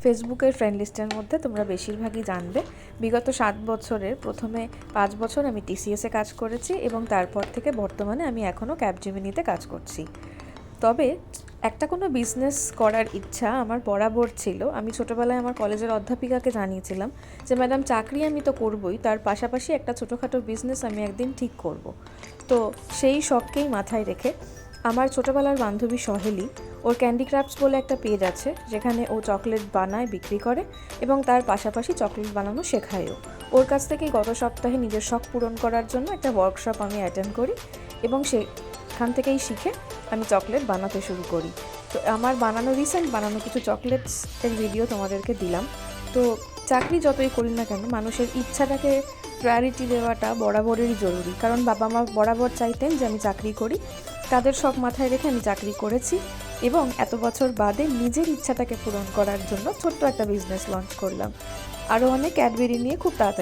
ফেসবুকের ফ্রেন্ড লিস্টের মধ্যে তোমরা বেশিরভাগই জানবে বিগত 7 বছরের প্রথমে 5 বছর আমি টিসিএসে কাজ করেছি এবং তারপর থেকে বর্তমানে আমি এখনও ক্যাপজেমিনিতে কাজ করছি। তবে একটা কোনো বিজনেস করার ইচ্ছা আমার বরাবর ছিল। আমি ছোটোবেলায় আমার কলেজের অধ্যাপিকাকে জানিয়েছিলাম যে ম্যাডাম, চাকরি আমি তো করবই, তার পাশাপাশি একটা ছোটোখাটো বিজনেস আমি একদিন ঠিক করব। তো সেই শখকেই মাথায় রেখে আমার ছোটোবেলার বান্ধবী সহেলি, ওর ক্যান্ডি ক্রাফটস বলে একটা পেজ আছে যেখানে ও চকলেট বানায়, বিক্রি করে এবং তার পাশাপাশি চকলেট বানানো শেখায়ও। ওর কাছ থেকেই গত সপ্তাহে নিজের শখ পূরণ করার জন্য একটা ওয়ার্কশপ আমি অ্যাটেন্ড করি এবং সেখান থেকেই শিখে আমি চকলেট বানাতে শুরু করি। তো আমার রিসেন্ট বানানো কিছু চকলেটসের ভিডিও তোমাদেরকে দিলাম। তো চাকরি যতই করি না কেন, মানুষের ইচ্ছাটাকে প্রায়োরিটি দেওয়াটা বরাবরেরই জরুরি, কারণ বাবা মা বরাবর চাইতেন যে আমি চাকরি করি। তাদের সব মাথায় রেখে আমি চাকরি করেছি এবং এত বছর বাদে নিজের ইচ্ছাটাকে পূরণ করার জন্য ছোট্ট একটা বিজনেস লঞ্চ করলাম। আরও অনেক ক্যাডবেরি নিয়ে খুব তাড়াতাড়ি